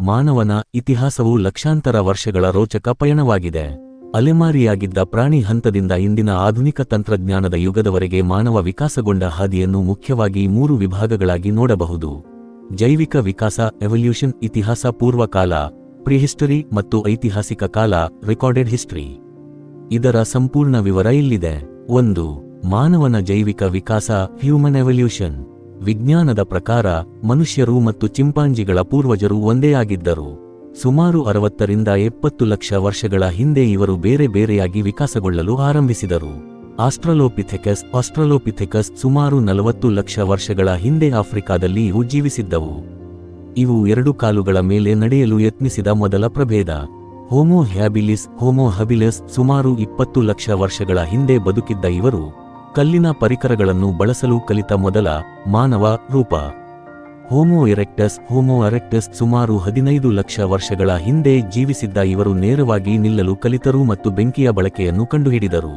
ಮಾನವನ ಇತಿಹಾಸವು ಲಕ್ಷಾಂತರ ವರ್ಷಗಳ ರೋಚಕ ಪಯಣವಾಗಿದೆ. ಅಲೆಮಾರಿಯಾಗಿದ್ದ ಪ್ರಾಣಿ ಹಂತದಿಂದ ಇಂದಿನ ಆಧುನಿಕ ತಂತ್ರಜ್ಞಾನದ ಯುಗದವರೆಗೆ ಮಾನವ ವಿಕಾಸಗೊಂಡ ಹಾದಿಯನ್ನು ಮುಖ್ಯವಾಗಿ 3 ವಿಭಾಗಗಳಾಗಿ ನೋಡಬಹುದು. ಜೈವಿಕ ವಿಕಾಸ ಎವಲ್ಯೂಷನ್, ಇತಿಹಾಸ ಪೂರ್ವಕಾಲ ಪ್ರಿಹಿಸ್ಟರಿ ಮತ್ತು ಐತಿಹಾಸಿಕ ಕಾಲ ರೆಕಾರ್ಡೆಡ್ ಹಿಸ್ಟರಿ. ಇದರ ಸಂಪೂರ್ಣ ವಿವರ ಇಲ್ಲಿದೆ. 1. ಮಾನವನ ಜೈವಿಕ ವಿಕಾಸ ಹ್ಯೂಮನ್ ಎವಲ್ಯೂಷನ್. ವಿಜ್ಞಾನದ ಪ್ರಕಾರ ಮನುಷ್ಯರು ಮತ್ತು ಚಿಂಪಾಂಜಿಗಳ ಪೂರ್ವಜರು ಒಂದೇ ಆಗಿದ್ದರು. ಸುಮಾರು 60 ರಿಂದ 70 ಲಕ್ಷ ವರ್ಷಗಳ ಹಿಂದೆ ಇವರು ಬೇರೆ ಬೇರೆಯಾಗಿ ವಿಕಾಸಗೊಳ್ಳಲು ಆರಂಭಿಸಿದರು. ಆಸ್ಟ್ರಲೋಪಿಥೆಕಸ್ ಸುಮಾರು 40 ಲಕ್ಷ ವರ್ಷಗಳ ಹಿಂದೆ ಆಫ್ರಿಕಾದಲ್ಲಿ ಇವು ಜೀವಿಸಿದ್ದವು. ಇವು 2 ಕಾಲುಗಳ ಮೇಲೆ ನಡೆಯಲು ಯತ್ನಿಸಿದ ಮೊದಲ ಪ್ರಭೇದ. ಹೋಮೋ ಹ್ಯಾಬಿಲಿಸ್ ಸುಮಾರು 20 ಲಕ್ಷ ವರ್ಷಗಳ ಹಿಂದೆ ಬದುಕಿದ್ದ ಇವರು ಕಲ್ಲಿನ ಪರಿಕರಗಳನ್ನು ಬಳಸಲು ಕಲಿತ ಮೊದಲ ಮಾನವ ರೂಪ. ಹೋಮೋ ಎರೆಕ್ಟಸ್ ಸುಮಾರು 15 ಲಕ್ಷ ವರ್ಷಗಳ ಹಿಂದೆ ಜೀವಿಸಿದ್ದ ಇವರು ನೇರವಾಗಿ ನಿಲ್ಲಲು ಕಲಿತರು ಮತ್ತು ಬೆಂಕಿಯ ಬಳಕೆಯನ್ನು ಕಂಡುಹಿಡಿದರು.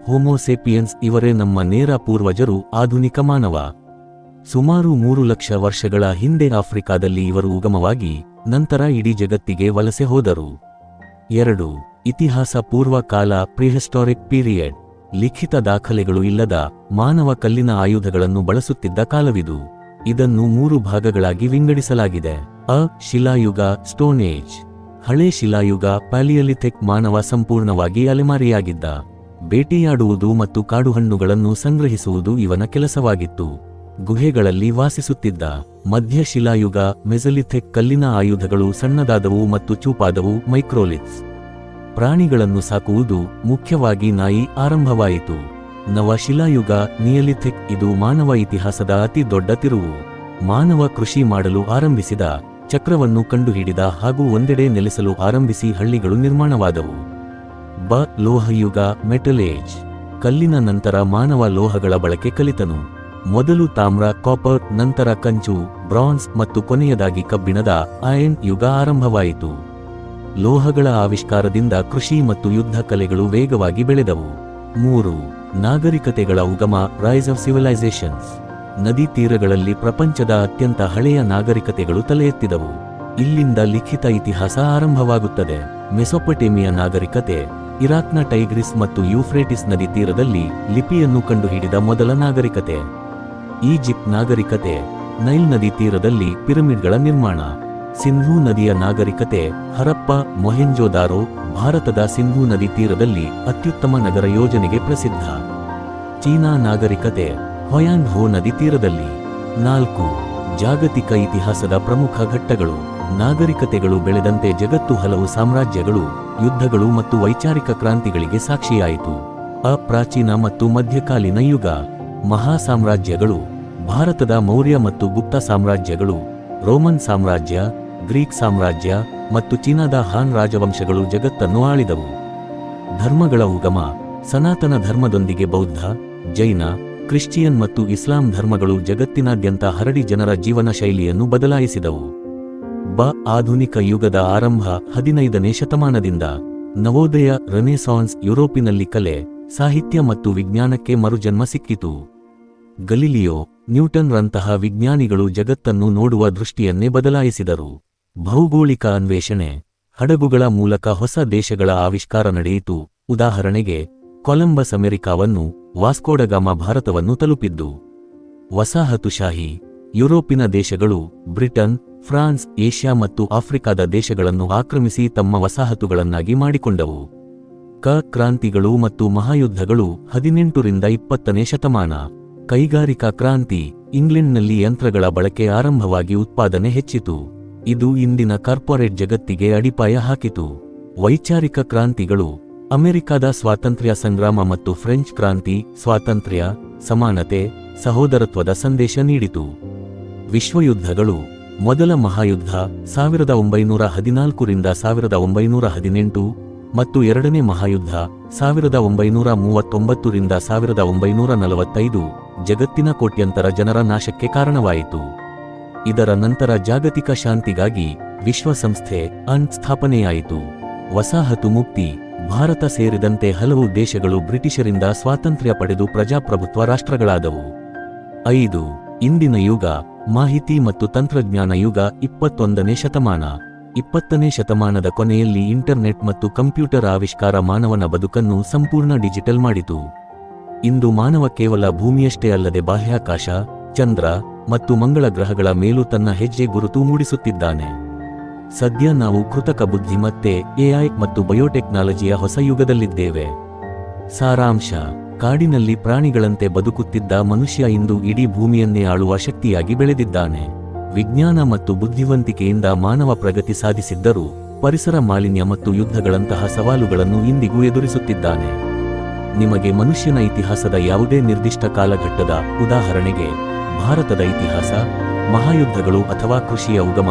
ಹೋಮೋಸೇಪಿಯನ್ಸ್ ಇವರೇ ನಮ್ಮ ನೇರ ಪೂರ್ವಜರು, ಆಧುನಿಕ ಮಾನವ. ಸುಮಾರು 3 ಲಕ್ಷ ವರ್ಷಗಳ ಹಿಂದೆ ಆಫ್ರಿಕಾದಲ್ಲಿ ಇವರು ಉಗಮವಾಗಿ ನಂತರ ಇಡೀ ಜಗತ್ತಿಗೆ ವಲಸೆ ಹೋದರು. 2. ಇತಿಹಾಸ ಪೂರ್ವ ಕಾಲ ಪ್ರಿಹಿಸ್ಟಾರಿಕ್ ಪೀರಿಯಡ್. ಲಿಖಿತ ದಾಖಲೆಗಳು ಇಲ್ಲದ ಮಾನವ ಕಲ್ಲಿನ ಆಯುಧಗಳನ್ನು ಬಳಸುತ್ತಿದ್ದ ಕಾಲವಿದು. ಇದನ್ನು 3 ಭಾಗಗಳಾಗಿ ವಿಂಗಡಿಸಲಾಗಿದೆ. ಶಿಲಾಯುಗ ಸ್ಟೋನ್ ಏಜ್. ಹಳೆ ಶಿಲಾಯುಗ ಪ್ಯಾಲಿಯಲಿಥಿಕ್. ಮಾನವ ಸಂಪೂರ್ಣವಾಗಿ ಅಲೆಮಾರಿಯಾಗಿದ್ದ. ಬೇಟೆಯಾಡುವುದು ಮತ್ತು ಕಾಡುಹಣ್ಣುಗಳನ್ನು ಸಂಗ್ರಹಿಸುವುದು ಇವನ ಕೆಲಸವಾಗಿತ್ತು. ಗುಹೆಗಳಲ್ಲಿ ವಾಸಿಸುತ್ತಿದ್ದ. ಮಧ್ಯ ಶಿಲಾಯುಗ ಮೆಸಲಿಥಿಕ್. ಕಲ್ಲಿನ ಆಯುಧಗಳು ಸಣ್ಣದಾದವು ಮತ್ತು ಚೂಪಾದವು, ಮೈಕ್ರೋಲಿಥ್ಸ್. ಪ್ರಾಣಿಗಳನ್ನು ಸಾಕುವುದು, ಮುಖ್ಯವಾಗಿ ನಾಯಿ, ಆರಂಭವಾಯಿತು. ನವ ಶಿಲಾಯುಗ ನಿಯಲಿಥಿಕ್. ಇದು ಮಾನವ ಇತಿಹಾಸದ ಅತಿ ದೊಡ್ಡ ತಿರುವು. ಮಾನವ ಕೃಷಿ ಮಾಡಲು ಆರಂಭಿಸಿದ, ಚಕ್ರವನ್ನು ಕಂಡುಹಿಡಿದ ಹಾಗೂ ಒಂದೆಡೆ ನೆಲೆಸಲು ಆರಂಭಿಸಿ ಹಳ್ಳಿಗಳು ನಿರ್ಮಾಣವಾದವು. ಲೋಹಯುಗ ಮೆಟಲ್ ಏಜ್. ಕಲ್ಲಿನ ನಂತರ ಮಾನವ ಲೋಹಗಳ ಬಳಕೆ ಕಲಿತನು. ಮೊದಲು ತಾಮ್ರ, ಕಾಪರ್, ನಂತರ ಕಂಚು, ಬ್ರಾನ್ಸ್ ಮತ್ತು ಕೊನೆಯದಾಗಿ ಕಬ್ಬಿಣದ ಐರನ್ ಯುಗ ಆರಂಭವಾಯಿತು. ಲೋಹಗಳ ಆವಿಷ್ಕಾರದಿಂದ ಕೃಷಿ ಮತ್ತು ಯುದ್ಧ ಕಲೆಗಳು ವೇಗವಾಗಿ ಬೆಳೆದವು. 3. ನಾಗರಿಕತೆಗಳ ಉಗಮ ರೈಸ್ ಆಫ್ ಸಿವಿಲೈಸೇಷನ್ಸ್. ನದಿ ತೀರಗಳಲ್ಲಿ ಪ್ರಪಂಚದ ಅತ್ಯಂತ ಹಳೆಯ ನಾಗರಿಕತೆಗಳು ತಲೆ ಎತ್ತಿದವು. ಇಲ್ಲಿಂದ ಲಿಖಿತ ಇತಿಹಾಸ ಆರಂಭವಾಗುತ್ತದೆ. ಮೆಸೊಪೊಟೇಮಿಯಾ ನಾಗರಿಕತೆ. ಇರಾಕ್ನ ಟೈಗ್ರಿಸ್ ಮತ್ತು ಯೂಫ್ರೇಟಿಸ್ ನದಿ ತೀರದಲ್ಲಿ ಲಿಪಿಯನ್ನು ಕಂಡುಹಿಡಿದ ಮೊದಲ ನಾಗರಿಕತೆ. ಈಜಿಪ್ಟ್ ನಾಗರಿಕತೆ. ನೈಲ್ ನದಿ ತೀರದಲ್ಲಿ ಪಿರಮಿಡ್ಗಳ ನಿರ್ಮಾಣ. ಸಿಂಧೂ ನದಿಯ ನಾಗರಿಕತೆ. ಹರಪ್ಪ, ಮೊಹೆಂಜೋದಾರೋ. ಭಾರತದ ಸಿಂಧೂ ನದಿ ತೀರದಲ್ಲಿ ಅತ್ಯುತ್ತಮ ನಗರ ಯೋಜನೆಗೆ ಪ್ರಸಿದ್ಧ. ಚೀನಾ ನಾಗರಿಕತೆ. ಹೊಯಾಂಗ್ ಹೋ ನದಿ ತೀರದಲ್ಲಿ. 4. ಜಾಗತಿಕ ಇತಿಹಾಸದ ಪ್ರಮುಖ ಘಟ್ಟಗಳು. ನಾಗರಿಕತೆಗಳು ಬೆಳೆದಂತೆ ಜಗತ್ತು ಹಲವು ಸಾಮ್ರಾಜ್ಯಗಳು, ಯುದ್ಧಗಳು ಮತ್ತು ವೈಚಾರಿಕ ಕ್ರಾಂತಿಗಳಿಗೆ ಸಾಕ್ಷಿಯಾಯಿತು. ಪ್ರಾಚೀನ ಮತ್ತು ಮಧ್ಯಕಾಲೀನ ಯುಗ. ಮಹಾ ಸಾಮ್ರಾಜ್ಯಗಳು. ಭಾರತದ ಮೌರ್ಯ ಮತ್ತು ಗುಪ್ತ ಸಾಮ್ರಾಜ್ಯಗಳು, ರೋಮನ್ ಸಾಮ್ರಾಜ್ಯ, ಗ್ರೀಕ್ ಸಾಮ್ರಾಜ್ಯ ಮತ್ತು ಚೀನಾದ ಹಾನ್ ರಾಜವಂಶಗಳು ಜಗತ್ತನ್ನು ಆಳಿದವು. ಧರ್ಮಗಳ ಉಗಮ. ಸನಾತನ ಧರ್ಮದೊಂದಿಗೆ ಬೌದ್ಧ, ಜೈನ, ಕ್ರಿಶ್ಚಿಯನ್ ಮತ್ತು ಇಸ್ಲಾಂ ಧರ್ಮಗಳು ಜಗತ್ತಿನಾದ್ಯಂತ ಹರಡಿ ಜನರ ಜೀವನ ಶೈಲಿಯನ್ನು ಬದಲಾಯಿಸಿದವು. ಆಧುನಿಕ ಯುಗದ ಆರಂಭ 15ನೇ ಶತಮಾನದಿಂದ. ನವೋದಯ ರೆನೆಸಾನ್ಸ್. ಯುರೋಪಿನಲ್ಲಿ ಕಲೆ, ಸಾಹಿತ್ಯ ಮತ್ತು ವಿಜ್ಞಾನಕ್ಕೆ ಮರುಜನ್ಮ ಸಿಕ್ಕಿತು. ಗಲೀಲಿಯೋ, ನ್ಯೂಟನ್ ರಂತಹ ವಿಜ್ಞಾನಿಗಳು ಜಗತ್ತನ್ನು ನೋಡುವ ದೃಷ್ಟಿಯನ್ನೇ ಬದಲಾಯಿಸಿದರು. ಭೌಗೋಳಿಕ ಅನ್ವೇಷಣೆ. ಹಡಗುಗಳ ಮೂಲಕ ಹೊಸ ದೇಶಗಳ ಆವಿಷ್ಕಾರ ನಡೆಯಿತು. ಉದಾಹರಣೆಗೆ ಕೊಲಂಬಸ್ ಅಮೆರಿಕಾವನ್ನು, ವಾಸ್ಕೋಡಗಾಮ ಭಾರತವನ್ನು ತಲುಪಿದ್ದು. ವಸಾಹತುಶಾಹಿ. ಯುರೋಪಿನ ದೇಶಗಳು ಬ್ರಿಟನ್, ಫ್ರಾನ್ಸ್, ಏಷ್ಯಾ ಮತ್ತು ಆಫ್ರಿಕಾದ ದೇಶಗಳನ್ನು ಆಕ್ರಮಿಸಿ ತಮ್ಮ ವಸಾಹತುಗಳನ್ನಾಗಿ ಮಾಡಿಕೊಂಡವು. ಕ್ರಾಂತಿಗಳು ಮತ್ತು ಮಹಾಯುದ್ಧಗಳು 18 ರಿಂದ 20ನೇ ಶತಮಾನ. ಕೈಗಾರಿಕಾ ಕ್ರಾಂತಿ. ಇಂಗ್ಲೆಂಡ್ನಲ್ಲಿ ಯಂತ್ರಗಳ ಬಳಕೆ ಆರಂಭವಾಗಿ ಉತ್ಪಾದನೆ ಹೆಚ್ಚಿತು. ಇದು ಇಂದಿನ ಕಾರ್ಪೊರೇಟ್ ಜಗತ್ತಿಗೆ ಅಡಿಪಾಯ ಹಾಕಿತು. ವೈಚಾರಿಕ ಕ್ರಾಂತಿಗಳು. ಅಮೆರಿಕದ ಸ್ವಾತಂತ್ರ್ಯ ಸಂಗ್ರಾಮ ಮತ್ತು ಫ್ರೆಂಚ್ ಕ್ರಾಂತಿ ಸ್ವಾತಂತ್ರ್ಯ, ಸಮಾನತೆ, ಸಹೋದರತ್ವದ ಸಂದೇಶ ನೀಡಿತು. ವಿಶ್ವಯುದ್ಧಗಳು. ಮೊದಲ ಮಹಾಯುದ್ಧ 1914 ರಿಂದ 1918 ಮತ್ತು ಎರಡನೇ ಮಹಾಯುದ್ಧ 1939 ರಿಂದ 1945 ಜಗತ್ತಿನ ಕೋಟ್ಯಂತರ ಜನರ ನಾಶಕ್ಕೆ ಕಾರಣವಾಯಿತು. ಇದರ ನಂತರ ಜಾಗತಿಕ ಶಾಂತಿಗಾಗಿ ವಿಶ್ವಸಂಸ್ಥೆ ಸ್ಥಾಪನೆಯಾಯಿತು. ವಸಾಹತು ಮುಕ್ತಿ. ಭಾರತ ಸೇರಿದಂತೆ ಹಲವು ದೇಶಗಳು ಬ್ರಿಟಿಷರಿಂದ ಸ್ವಾತಂತ್ರ್ಯ ಪಡೆದು ಪ್ರಜಾಪ್ರಭುತ್ವ ರಾಷ್ಟ್ರಗಳಾದವು. 5. ಇಂದಿನ ಯುಗ ಮಾಹಿತಿ ಮತ್ತು ತಂತ್ರಜ್ಞಾನ ಯುಗ 21ನೇ ಶತಮಾನ. 20ನೇ ಶತಮಾನದ ಕೊನೆಯಲ್ಲಿ ಇಂಟರ್ನೆಟ್ ಮತ್ತು ಕಂಪ್ಯೂಟರ್ ಆವಿಷ್ಕಾರ ಮಾನವನ ಬದುಕನ್ನು ಸಂಪೂರ್ಣ ಡಿಜಿಟಲ್ ಮಾಡಿತು. ಇಂದು ಮಾನವ ಕೇವಲ ಭೂಮಿಯಷ್ಟೇ ಅಲ್ಲದೆ ಬಾಹ್ಯಾಕಾಶ, ಚಂದ್ರ ಮತ್ತು ಮಂಗಳ ಗ್ರಹಗಳ ಮೇಲೂ ತನ್ನ ಹೆಜ್ಜೆ ಗುರುತು ಮೂಡಿಸುತ್ತಿದ್ದಾನೆ. ಸದ್ಯ ನಾವು ಕೃತಕ ಬುದ್ಧಿಮತ್ತೆ, ಎಐ ಮತ್ತು ಬಯೋಟೆಕ್ನಾಲಜಿಯ ಹೊಸ ಯುಗದಲ್ಲಿದ್ದೇವೆ. ಸಾರಾಂಶ: ಕಾಡಿನಲ್ಲಿ ಪ್ರಾಣಿಗಳಂತೆ ಬದುಕುತ್ತಿದ್ದ ಮನುಷ್ಯ ಇಂದು ಇಡೀ ಭೂಮಿಯನ್ನೇ ಆಳುವ ಶಕ್ತಿಯಾಗಿ ಬೆಳೆದಿದ್ದಾನೆ. ವಿಜ್ಞಾನ ಮತ್ತು ಬುದ್ಧಿವಂತಿಕೆಯಿಂದ ಮಾನವ ಪ್ರಗತಿ ಸಾಧಿಸಿದ್ದರೂ ಪರಿಸರ ಮಾಲಿನ್ಯ ಮತ್ತು ಯುದ್ಧಗಳಂತಹ ಸವಾಲುಗಳನ್ನು ಇಂದಿಗೂ ಎದುರಿಸುತ್ತಿದ್ದಾನೆ. ನಿಮಗೆ ಮನುಷ್ಯನ ಇತಿಹಾಸದ ಯಾವುದೇ ನಿರ್ದಿಷ್ಟ ಕಾಲಘಟ್ಟದ, ಉದಾಹರಣೆಗೆ ಭಾರತದ ಇತಿಹಾಸ, ಮಹಾಯುದ್ಧಗಳು ಅಥವಾ ಕೃಷಿಯ ಉಗಮ